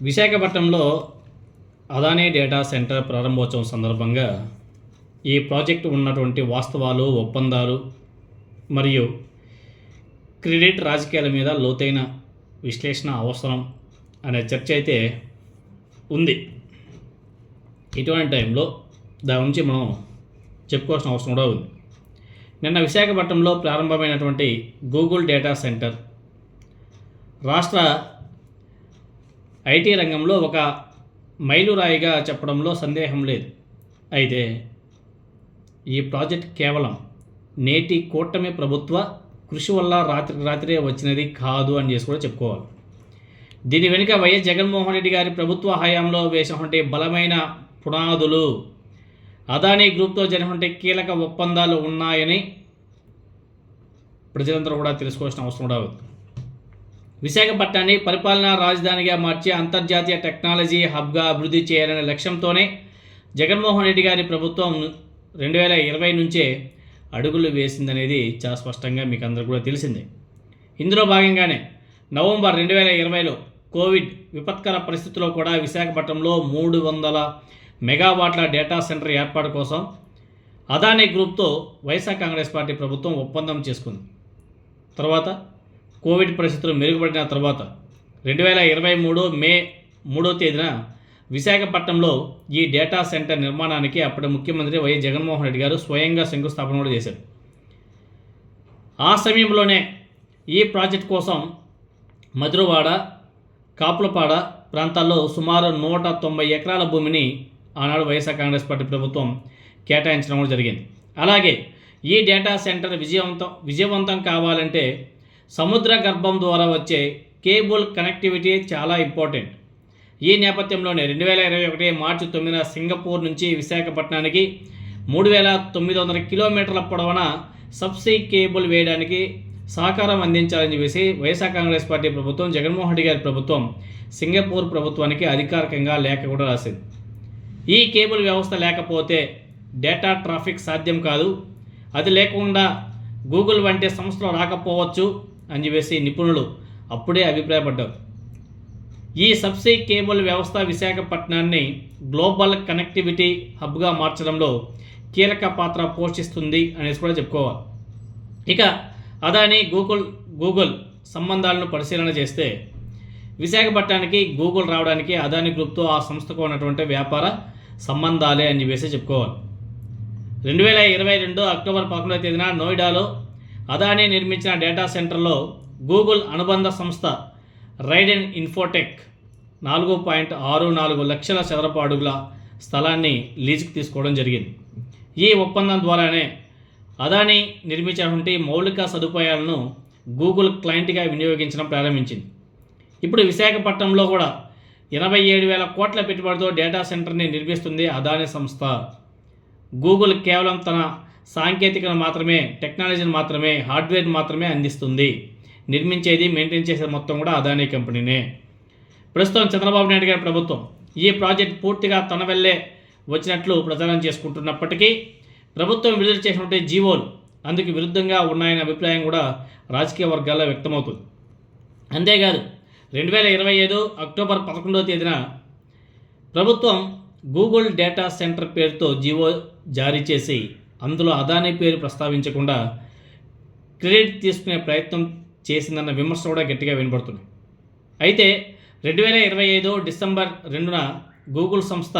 విశాఖపట్నంలో Adani data centre ప్రారంభోత్సవం సందర్భంగా ఈ ప్రాజెక్టు ఉన్నటువంటి వాస్తవాలు, ఒప్పందాలు మరియు క్రెడిట్ రాజకీయాల మీద లోతైన విశ్లేషణ అవసరం అనే చర్చ అయితే ఉంది. ఇటువంటి టైంలో దాని గురించి మనం చెప్పుకోవాల్సిన అవసరం కూడా ఉంది. నిన్న విశాఖపట్నంలో ప్రారంభమైనటువంటి గూగుల్ డేటా సెంటర్ రాష్ట్ర ఐటీ రంగంలో ఒక మైలురాయిగా చెప్పడంలో సందేహం లేదు. అయితే ఈ ప్రాజెక్ట్ కేవలం నేటి కూటమి ప్రభుత్వ కృషి వల్ల రాత్రికి రాత్రే వచ్చినది కాదు అని చేసి కూడా చెప్పుకోవాలి. దీని వెనుక వైఎస్ జగన్మోహన్ రెడ్డి గారి ప్రభుత్వ హయాంలో వేసినటువంటి బలమైన పునాదులు, అదానీ గ్రూప్తో జరిగినటువంటి కీలక ఒప్పందాలు ఉన్నాయని ప్రజలందరూ కూడా తెలుసుకోవాల్సిన అవసరం కూడా ఉంది. విశాఖపట్నాన్ని పరిపాలనా రాజధానిగా మార్చి అంతర్జాతీయ టెక్నాలజీ హబ్గా అభివృద్ధి చేయాలనే లక్ష్యంతోనే జగన్మోహన్ రెడ్డి గారి ప్రభుత్వం 2020 నుంచే అడుగులు వేసిందనేది చాలా స్పష్టంగా మీకు అందరూ కూడా తెలిసిందే. ఇందులో భాగంగానే నవంబర్ 2020లో కోవిడ్ విపత్కర పరిస్థితుల్లో కూడా విశాఖపట్నంలో 300 మెగావాట్ల డేటా సెంటర్ ఏర్పాటు కోసం అదానీ గ్రూప్తో వైఎస్ఆర్ కాంగ్రెస్ పార్టీ ప్రభుత్వం ఒప్పందం చేసుకుంది. తర్వాత కోవిడ్ పరిస్థితులు మెరుగుపడిన తర్వాత 2023 మే 3వ తేదీన విశాఖపట్నంలో ఈ డేటా సెంటర్ నిర్మాణానికి అప్పటి ముఖ్యమంత్రి వైఎస్ జగన్మోహన్ రెడ్డి గారు స్వయంగా శంకుస్థాపన కూడా చేశారు. ఆ సమయంలోనే ఈ ప్రాజెక్ట్ కోసం మధురవాడ, కాపులపాడ ప్రాంతాల్లో సుమారు 190 ఎకరాల భూమిని ఆనాడు వైఎస్ఆర్ కాంగ్రెస్ పార్టీ ప్రభుత్వం కేటాయించడం కూడా జరిగింది. అలాగే ఈ డేటా సెంటర్ విజయవంతం కావాలంటే సముద్ర గర్భం ద్వారా వచ్చే కేబుల్ కనెక్టివిటీ చాలా ఇంపార్టెంట్. ఈ నేపథ్యంలోనే 2021 మార్చి 9న సింగపూర్ నుంచి విశాఖపట్నానికి 3900 కిలోమీటర్ల పొడవున సబ్సీ కేబుల్ వేయడానికి సహకారం అందించాలని చెప్పేసి వైఎస్ఆర్ కాంగ్రెస్ పార్టీ ప్రభుత్వం, జగన్మోహన్ రెడ్డి గారి ప్రభుత్వం సింగపూర్ ప్రభుత్వానికి అధికారికంగా లేఖ కూడా రాసింది. ఈ కేబుల్ వ్యవస్థ లేకపోతే డేటా ట్రాఫిక్ సాధ్యం కాదు, అది లేకుండా గూగుల్ వంటి సంస్థలు రాకపోవచ్చు అని చెప్పేసి నిపుణులు అప్పుడే అభిప్రాయపడ్డారు. ఈ సబ్సీ కేబుల్ వ్యవస్థ విశాఖపట్నాన్ని గ్లోబల్ కనెక్టివిటీ హబ్గా మార్చడంలో కీలక పాత్ర పోషిస్తుంది అనేసి కూడా చెప్పుకోవాలి. ఇక అదానీ గూగుల్ సంబంధాలను పరిశీలన చేస్తే విశాఖపట్నానికి గూగుల్ రావడానికి అదానీ గ్రూప్తో ఆ సంస్థకు ఉన్నటువంటి వ్యాపార సంబంధాలే అని చెప్పేసి చెప్పుకోవాలి. 2022 అక్టోబర్ 11వ తేదీన నోయిడాలో అదానీ నిర్మించిన డేటా సెంటర్లో గూగుల్ అనుబంధ సంస్థ రైడెన్ ఇన్ఫోటెక్ 4.64 లక్షల చదరపు అడుగుల స్థలాన్ని లీజుకు తీసుకోవడం జరిగింది. ఈ ఒప్పందం ద్వారానే అదానీ నిర్మించినటువంటి మౌలిక సదుపాయాలను గూగుల్ క్లయింట్గా వినియోగించడం ప్రారంభించింది. ఇప్పుడు విశాఖపట్నంలో కూడా 87,000 కోట్ల పెట్టుబడితో డేటా సెంటర్ని నిర్మిస్తుంది అదానీ సంస్థ. గూగుల్ కేవలం తన సాంకేతికను మాత్రమే, టెక్నాలజీని మాత్రమే, హార్డ్వేర్ మాత్రమే అందిస్తుంది. నిర్మించేది, మెయింటైన్ చేసేది మొత్తం కూడా అదానీ కంపెనీనే. ప్రస్తుతం చంద్రబాబు నాయుడు గారి ప్రభుత్వం ఈ ప్రాజెక్ట్ పూర్తిగా తన వల్లే వచ్చినట్లు ప్రచారం చేసుకుంటున్నప్పటికీ ప్రభుత్వం విడుదల చేసినటువంటి జీవోలు అందుకు విరుద్ధంగా ఉన్నాయనే అభిప్రాయం కూడా రాజకీయ వర్గాల్లో వ్యక్తమవుతుంది. అంతేకాదు 2025 అక్టోబర్ 11వ తేదీన ప్రభుత్వం గూగుల్ డేటా సెంటర్ పేరుతో జీవో జారీ చేసి అందులో అదానీ పేరు ప్రస్తావించకుండా క్రెడిట్ తీసుకునే ప్రయత్నం చేసిందన్న విమర్శ కూడా గట్టిగా వినపడుతున్నాయి. అయితే 2025 డిసెంబర్ 2న గూగుల్ సంస్థ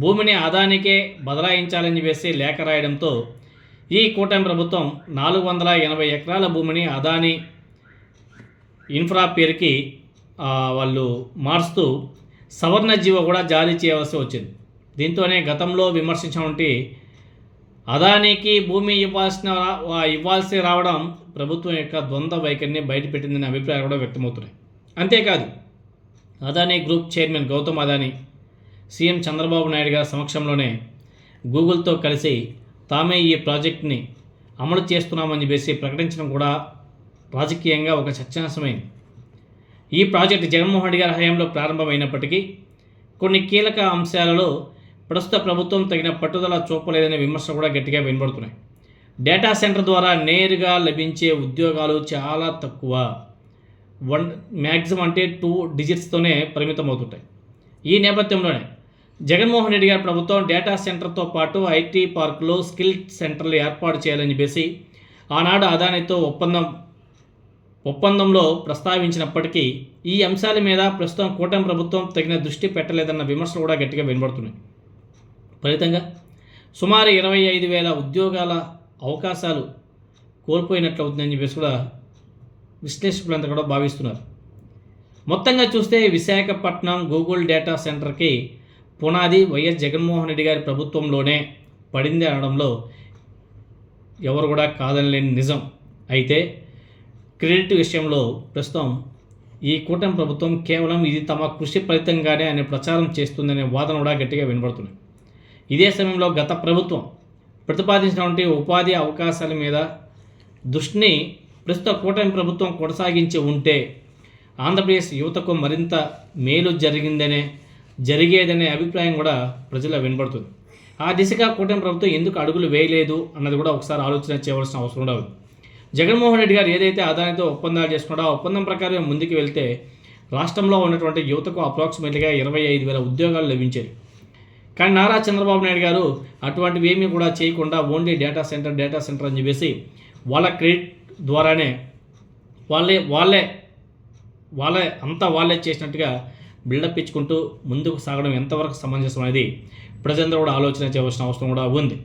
భూమిని అదానీకే బదలాయించాలని వేసి లేఖ రాయడంతో ఈ కూటమి ప్రభుత్వం 480 ఎకరాల భూమిని అదానీ ఇన్ఫ్రా పేరుకి వాళ్ళు మారుస్తూ సవర్ణ జీవో కూడా జారీ చేయవలసి వచ్చింది. దీంతోనే గతంలో విమర్శించినటువంటి అదానీకి భూమి ఇవ్వాల్సి రావడం ప్రభుత్వం యొక్క ద్వంద్వ వైఖరిని బయటపెట్టిందనే అభిప్రాయాలు కూడా వ్యక్తమవుతున్నాయి. అంతేకాదు Adani group chairman Gautam Adani CM Chandrababu Naidu గారి సమక్షంలోనే గూగుల్తో కలిసి తామే ఈ ప్రాజెక్ట్ని అమలు చేస్తున్నామని చెప్పేసి ప్రకటించడం కూడా రాజకీయంగా ఒక చర్చనీయాంశమైంది. ఈ ప్రాజెక్టు జగన్మోహన్ రెడ్డి గారి హయాంలో ప్రారంభమైనప్పటికీ కొన్ని కీలక అంశాలలో ప్రస్తుత ప్రభుత్వం తగిన పట్టుదల చూపలేదనే విమర్శలు కూడా గట్టిగా వినబడుతున్నాయి. డేటా సెంటర్ ద్వారా నేరుగా లభించే ఉద్యోగాలు చాలా తక్కువ. మ్యాక్సిమం అంటే 2 డిజిట్స్తోనే పరిమితం అవుతుంటాయి. ఈ నేపథ్యంలోనే జగన్మోహన్ రెడ్డి గారి ప్రభుత్వం డేటా సెంటర్తో పాటు ఐటీ పార్కులు, స్కిల్ సెంటర్లు ఏర్పాటు చేయాలని చెప్పేసి ఆనాడు అదానితో ఒప్పందంలో ప్రస్తావించినప్పటికీ ఈ అంశాల మీద ప్రస్తుతం కూటమి ప్రభుత్వం తగిన దృష్టి పెట్టలేదన్న విమర్శలు కూడా గట్టిగా వినబడుతున్నాయి. ఫలితంగా సుమారు 25,000 ఉద్యోగాల అవకాశాలు కోల్పోయినట్లవుతుందని చెప్పేసి కూడా విశ్లేషకులంతా కూడా భావిస్తున్నారు. మొత్తంగా చూస్తే విశాఖపట్నం గూగుల్ డేటా సెంటర్కి పునాది వైఎస్ జగన్మోహన్ రెడ్డి గారి ప్రభుత్వంలోనే పడింది అనడంలో ఎవరు కూడా కాదనలేని నిజం. అయితే క్రెడిట్ విషయంలో ప్రస్తుతం ఈ కూటమి ప్రభుత్వం కేవలం ఇది తమ కృషి ఫలితంగానే అనే ప్రచారం చేస్తుందనే వాదన కూడా గట్టిగా వినబడుతుంది. ఇదే సమయంలో గత ప్రభుత్వం ప్రతిపాదించినటువంటి ఉపాధి అవకాశాల మీద దృష్టిని ప్రస్తుత కూటమి ప్రభుత్వం కొనసాగించి ఉంటే ఆంధ్రప్రదేశ్ యువతకు మరింత మేలు జరిగేదనే అభిప్రాయం కూడా ప్రజల్లో వినబడుతుంది. ఆ దిశగా కూటమి ప్రభుత్వం ఎందుకు అడుగులు వేయలేదు అన్నది కూడా ఒకసారి ఆలోచన చేయవలసిన అవసరం కూడా ఉంది. జగన్మోహన్ రెడ్డి గారు ఏదైతే అదానితో ఒప్పందాలు చేసుకున్నాడో ఆ ఒప్పందం ప్రకారం ముందుకు వెళ్తే రాష్ట్రంలో ఉన్నటువంటి యువతకు అప్రాక్సిమేట్గా 25,000 ఉద్యోగాలు లభించేవి. కానీ నారా చంద్రబాబు నాయుడు గారు అటువంటివి ఏమీ కూడా చేయకుండా ఓన్లీ డేటా సెంటర్ అని చెప్పేసి వాళ్ళ క్రెడిట్ ద్వారానే వాళ్ళే చేసినట్టుగా బిల్డప్ ఇచ్చుకుంటూ ముందుకు సాగడం ఎంతవరకు సమంజసం అనేది ప్రజలందరూ కూడా ఆలోచన చేయవలసిన అవసరం కూడా ఉంది.